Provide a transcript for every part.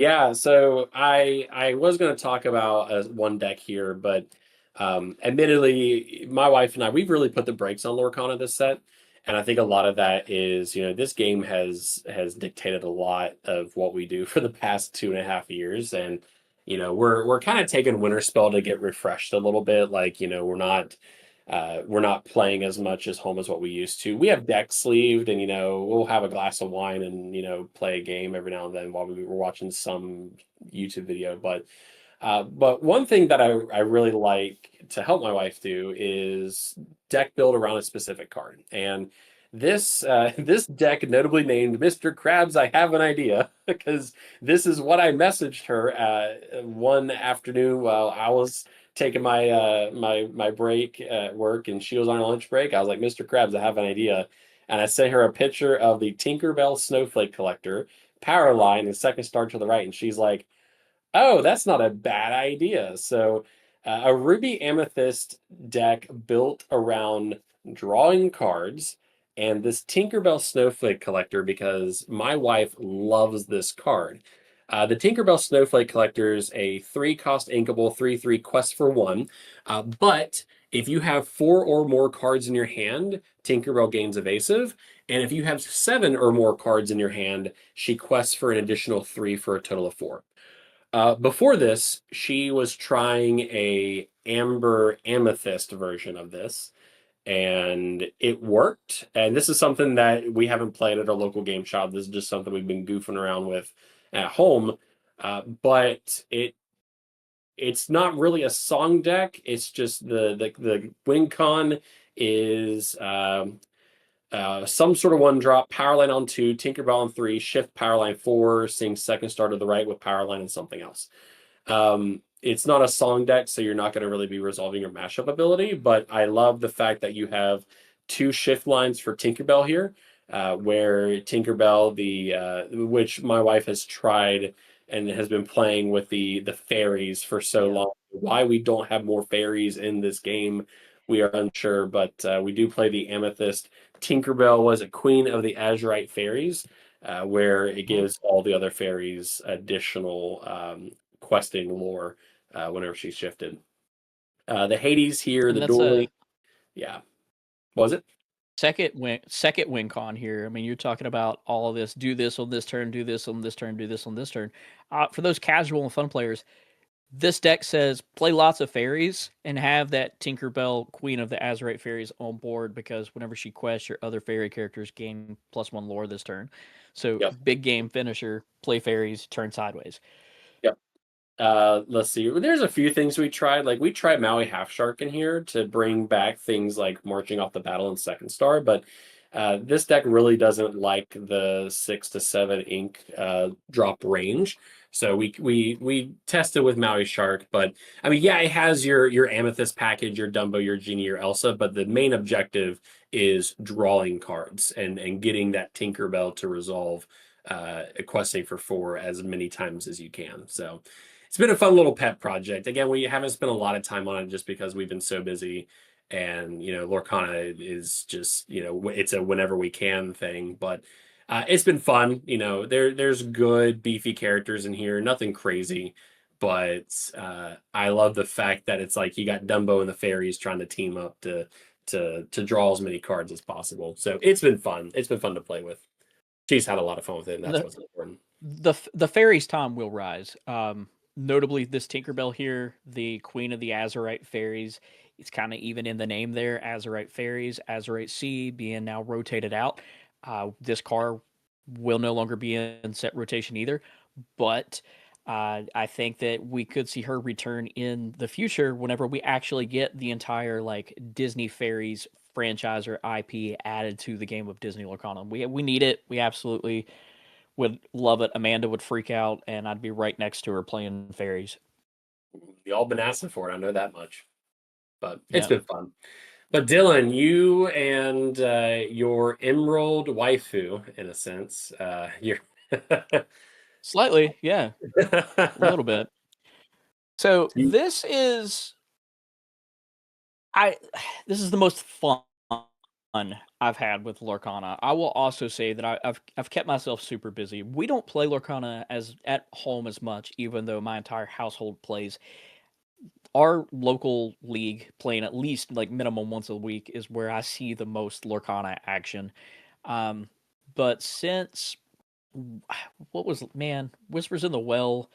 Yeah, so I was going to talk about one deck here, but admittedly, my wife and I we've really put the brakes on Lorcana this set, and I think a lot of that is this game has dictated a lot of what we do for the past 2.5 years, and we're kind of taking Winterspell to get refreshed a little bit. Like we're not playing as much as home as what we used to. We have deck sleeved, and we'll have a glass of wine and play a game every now and then while we were watching some YouTube video. But one thing that I really like to help my wife do is deck build around a specific card. And this deck, notably named Mr. Krabs, I have an idea because this is what I messaged her one afternoon while I was taking my break at work and she was on her lunch break. I was like, Mr. Krabs, I have an idea. And I sent her a picture of the Tinkerbell Snowflake Collector, power line, and second star to the right. And she's like, oh, that's not a bad idea. So, a Ruby Amethyst deck built around drawing cards and this Tinkerbell Snowflake Collector because my wife loves this card. The Tinkerbell Snowflake Collector is a 3 cost inkable 3/3 quest for one. But if you have 4 or more cards in your hand, Tinkerbell gains evasive. And if you have 7 or more cards in your hand, she quests for an additional 3 for a total of 4. Before this, she was trying a amber amethyst version of this, and it worked. And this is something that we haven't played at our local game shop. This is just something we've been goofing around with at home. But it's not really a song deck. It's just the win con is some sort of one drop, Powerline on 2, Tinkerbell on 3, Shift Powerline 4, seeing second star to the right with Powerline and something else. It's not a song deck, so you're not going to really be resolving your mashup ability, but I love the fact that you have 2 shift lines for Tinkerbell here, where Tinkerbell, which my wife has tried and has been playing with the fairies for so Yeah. long. Why we don't have more fairies in this game, we are unsure, but we do play the Amethyst. Tinkerbell was a queen of the Azurite fairies, where it Mhm. gives all the other fairies additional questing lore whenever she's shifted. The Hades here, And the that's dueling, a yeah, was it? second win con here. I mean, you're talking about all of this. Do this on this turn. Do this on this turn. Do this on this turn. For those casual and fun players, this deck says play lots of fairies and have that Tinkerbell Queen of the Azurite Fairies on board because whenever she quests, your other fairy characters gain +1 lore this turn. So Yep, big game finisher, play fairies, turn sideways. yep. Let's see. There's a few things we tried. Like we tried Maui Half Shark in here to bring back things like marching off the battle and second star, but this deck really doesn't like the 6 to 7 ink drop range. So we tested with Maui Shark, but I mean, yeah, it has your Amethyst package, your Dumbo, your Genie, your Elsa, but the main objective is drawing cards and getting that Tinkerbell to resolve questing for 4 as many times as you can. So it's been a fun little pet project. Again, we haven't spent a lot of time on it just because we've been so busy. And, Lorcana is just, it's a whenever we can thing. But it's been fun. There's good, beefy characters in here, nothing crazy. But I love the fact that it's like you got Dumbo and the fairies trying to team up to draw as many cards as possible. So it's been fun. It's been fun to play with. She's had a lot of fun with it, and that's The what's important. the fairies' time will rise. Notably, this Tinkerbell here, the Queen of the Azurite Fairies. It's kind of even in the name there, Azurite Fairies, Azurite Sea being now rotated out. This car will no longer be in set rotation either, but I think that we could see her return in the future whenever we actually get the entire like Disney Fairies franchise or IP added to the game of Disney Lorcana. We need it. We absolutely would love it. Amanda would freak out, and I'd be right next to her playing fairies. We all been asking for it. I know that much. But it's Yeah, been fun. But Dylan, you and your emerald waifu, in a sense, you're slightly. Yeah, a little bit. So you- I. This is the most fun I've had with Lorcana. I will also say that I've kept myself super busy. We don't play Lorcana as at home as much, even though my entire household plays. Our local league, playing at least like minimum once a week, is where I see the most Lorcana action. Um, but since what was, man, Whispers in the Well,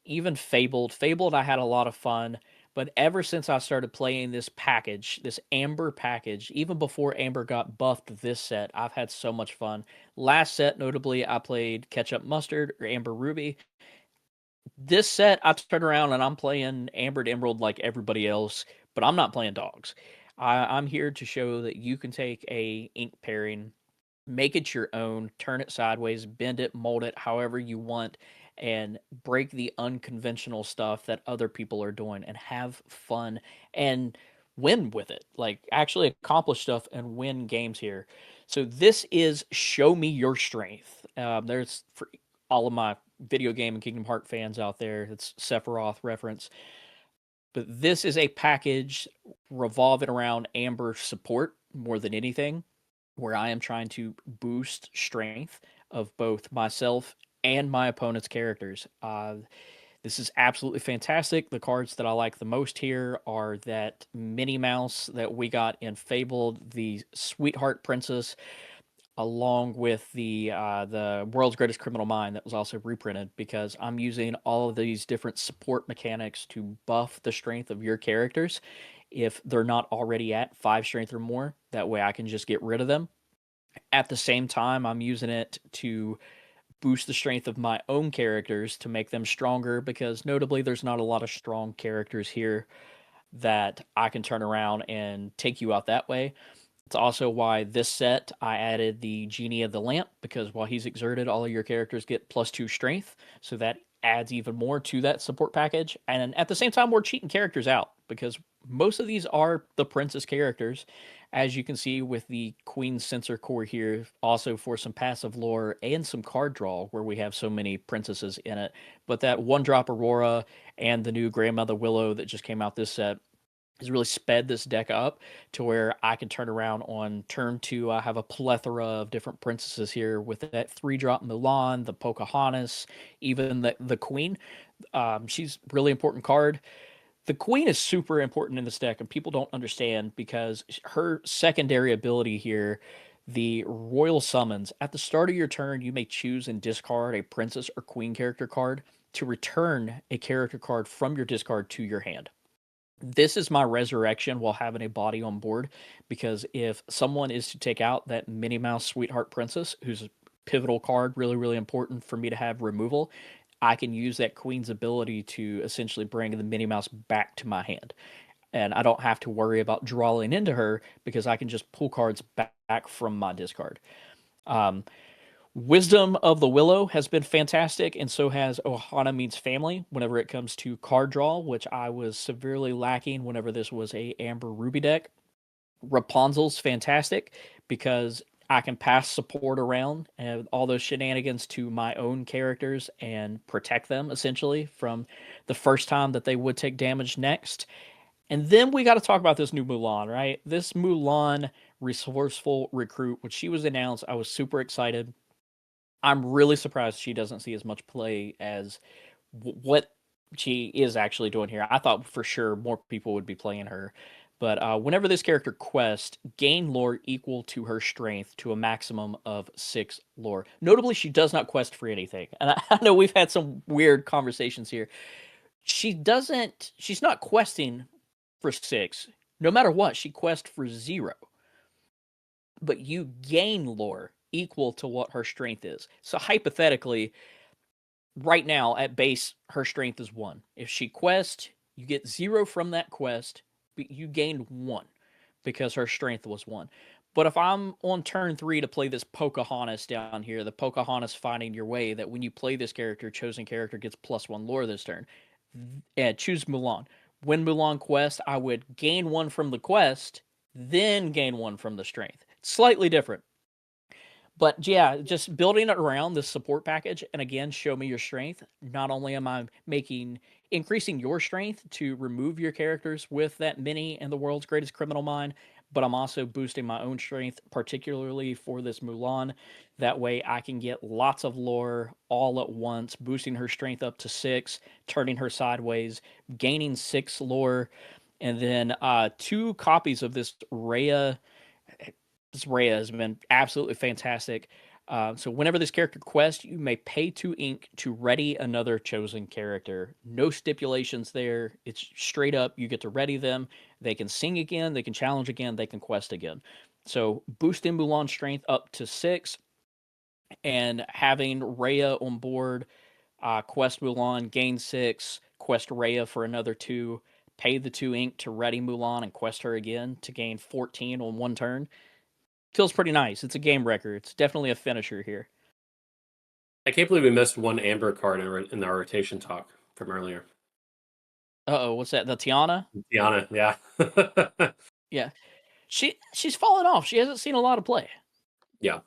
even Fabled, I had a lot of fun. But ever since I started playing this package, this Amber package, even before Amber got buffed this set, I've had so much fun. Last set, notably, I played Ketchup Mustard or Amber Ruby. This set, I turned around and I'm playing Amber and Emerald like everybody else, but I'm not playing dogs. I'm here to show that you can take a ink pairing, make it your own, turn it sideways, bend it, mold it however you want, and break the unconventional stuff that other people are doing and have fun and win with it. Like actually accomplish stuff and win games here. So this is Show Me Your Strength. There's for all of my video game and Kingdom Heart fans out there. It's Sephiroth reference. But this is a package revolving around Amber support more than anything, where I am trying to boost strength of both myself and my opponent's characters. This is absolutely fantastic. The cards that I like the most here are that Minnie Mouse that we got in Fabled, the Sweetheart Princess, along with the World's Greatest Criminal Mind that was also reprinted, because I'm using all of these different support mechanics to buff the strength of your characters if they're not already at 5 strength or more. That way I can just get rid of them. At the same time, I'm using it to boost the strength of my own characters to make them stronger, because notably there's not a lot of strong characters here that I can turn around and take you out that way. It's also why this set I added the Genie of the Lamp, because while he's exerted, all of your characters get +2 strength. So that adds even more to that support package. And at the same time, we're cheating characters out because most of these are the princess characters. As you can see with the Queen Sensor Core here, also for some passive lore and some card draw where we have so many princesses in it. But that one drop Aurora and the new Grandmother Willow that just came out this set has really sped this deck up to where I can turn around on turn 2. I have a plethora of different princesses here with that 3-drop Mulan, the Pocahontas, even the Queen. She's a really important card. The Queen is super important in this deck, and people don't understand because her secondary ability here, the Royal Summons, at the start of your turn, you may choose and discard a Princess or Queen character card to return a character card from your discard to your hand. This is my resurrection while having a body on board, because if someone is to take out that Minnie Mouse Sweetheart Princess, who's a pivotal card, really, really important for me to have removal, I can use that Queen's ability to essentially bring the Minnie Mouse back to my hand. And I don't have to worry about drawing into her because I can just pull cards back from my discard. Um, Wisdom of the Willow has been fantastic, and so has Ohana Means Family whenever it comes to card draw, which I was severely lacking whenever this was a Amber Ruby deck. Rapunzel's fantastic because I can pass support around and all those shenanigans to my own characters and protect them essentially from the first time that they would take damage next. And then we got to talk about this new Mulan, right? This Mulan resourceful recruit, when she was announced, I was super excited. I'm really surprised she doesn't see as much play as what she is actually doing here. I thought for sure more people would be playing her. But whenever this character quests, gain lore equal to her strength to a maximum of 6 lore. Notably, she does not quest for anything. And I know we've had some weird conversations here. She's not questing for 6. No matter what, she quests for 0. But you gain lore equal to what her strength is. So hypothetically, right now at base, her strength is 1. If she quests, you get 0 from that quest, but you gained 1 because her strength was 1. But if I'm on turn 3 to play this Pocahontas down here, the Pocahontas Finding Your Way, that when you play this character, chosen character gets +1 lore this turn. And choose Mulan. When Mulan quest, I would gain 1 from the quest, then gain 1 from the strength. It's slightly different. But yeah, just building it around this support package, and again, show me your strength. Not only am I increasing your strength to remove your characters with that mini and the World's Greatest Criminal Mind, but I'm also boosting my own strength, particularly for this Mulan. That way I can get lots of lore all at once, boosting her strength up to 6, turning her sideways, gaining 6 lore, and then 2 copies of this Rhea. This Rhea has been absolutely fantastic. So whenever this character quests, you may pay 2 ink to ready another chosen character. No stipulations there. It's straight up. You get to ready them. They can sing again. They can challenge again. They can quest again. So boosting Mulan's strength up to 6 and having Rhea on board, quest Mulan, gain 6, quest Rhea for another 2, pay the 2 ink to ready Mulan and quest her again to gain 14 on 1 turn. Feels pretty nice. It's a game record. It's definitely a finisher here. I can't believe we missed one Amber card in our rotation talk from earlier. Uh oh, what's that? The Tiana? Tiana, yeah. Yeah, she's fallen off. She hasn't seen a lot of play. Yeah.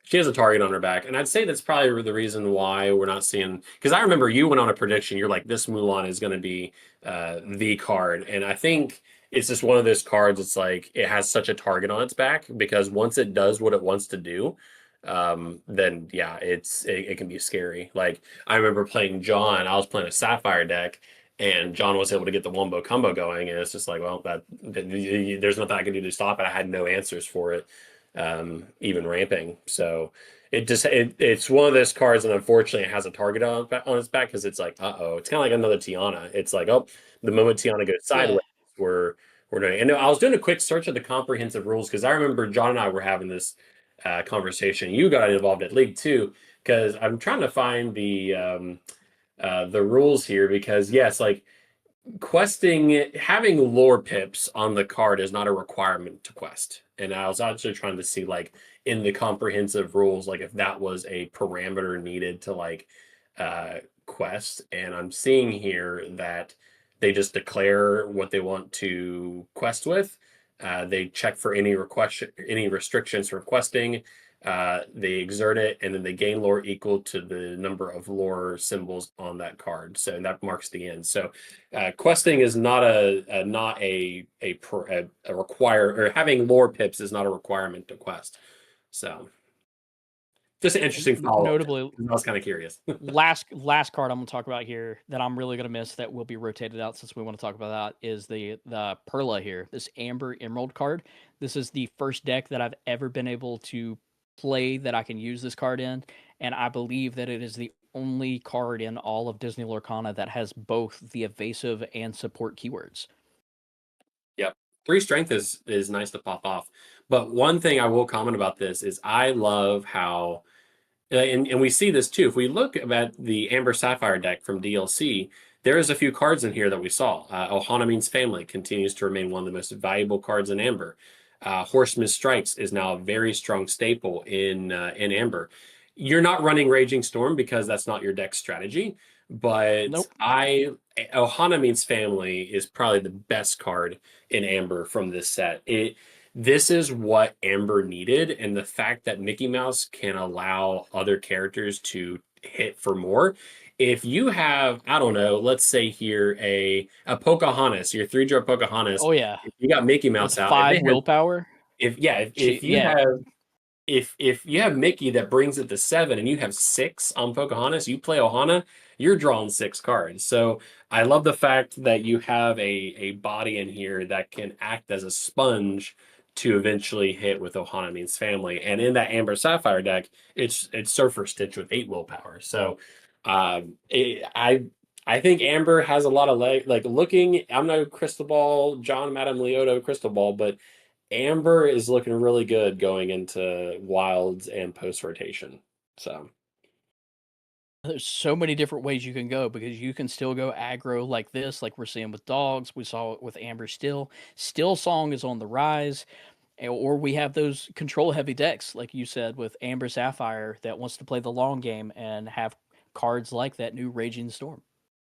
She has a target on her back, and I'd say that's probably the reason why we're not seeing. Because I remember you went on a prediction. You're like, this Mulan is going to be the card, and I think it's just one of those cards. It's like it has such a target on its back because once it does what it wants to do, then yeah, it can be scary. Like I remember playing John. I was playing a Sapphire deck, and John was able to get the wombo combo going, and it's just like, well, there's nothing I can do to stop it. I had no answers for it, even ramping. So it's one of those cards, and unfortunately, it has a target on its back because it's like, uh-oh, it's kind of like another Tiana. It's like, oh, the moment Tiana goes Yeah. sideways, we're doing. And I was doing a quick search of the comprehensive rules because I remember John and I were having this conversation. You got involved at League too because I'm trying to find the rules here because yes, like questing having lore pips on the card is not a requirement to quest. And I was actually trying to see like in the comprehensive rules, like if that was a parameter needed to like quest. And I'm seeing here that they just declare what they want to quest with. They check for any restrictions for questing. They exert it, and then they gain lore equal to the number of lore symbols on that card. So that marks the end. So questing is not a require, or having lore pips is not a requirement to quest. So just an interesting follow up. Notably, I was kind of curious. last card I'm gonna talk about here that I'm really gonna miss that will be rotated out since we want to talk about that is the Perla here. This Amber Emerald card. This is the first deck that I've ever been able to play that I can use this card in, and I believe that it is the only card in all of Disney Lorcana that has both the evasive and support keywords. Yep. 3 strength is nice to pop off. But one thing I will comment about this is I love how and we see this too. If we look at the Amber Sapphire deck from DLC, there is a few cards in here that we saw. Ohana Means Family continues to remain one of the most valuable cards in Amber. Horseman Strikes is now a very strong staple in Amber. You're not running Raging Storm because that's not your deck strategy, but Nope. Ohana Means Family is probably the best card in Amber from this set. This is what Amber needed, and the fact that Mickey Mouse can allow other characters to hit for more. If you have, I don't know, let's say here a Pocahontas, your 3-drop Pocahontas, Oh yeah, if you got Mickey with Mouse out, if they 5 have, willpower. if yeah, She if you yeah, have if you have Mickey that brings it to 7 and you have 6 on Pocahontas, you play Ohana, you're drawing 6 cards. So I love the fact that you have a body in here that can act as a sponge to eventually hit with Ohana Means Family. And in that Amber Sapphire deck, it's Surfer Stitch with 8 willpower. So I think Amber has a lot of like looking. I'm no crystal ball, John Madame Leoto crystal ball, but Amber is looking really good going into wilds and post rotation. So there's so many different ways you can go because you can still go aggro like this, like we're seeing with dogs. We saw it with Amber Still. Still Song is on the rise. Or we have those control heavy decks, like you said, with Amber Sapphire that wants to play the long game and have cards like that new Raging Storm.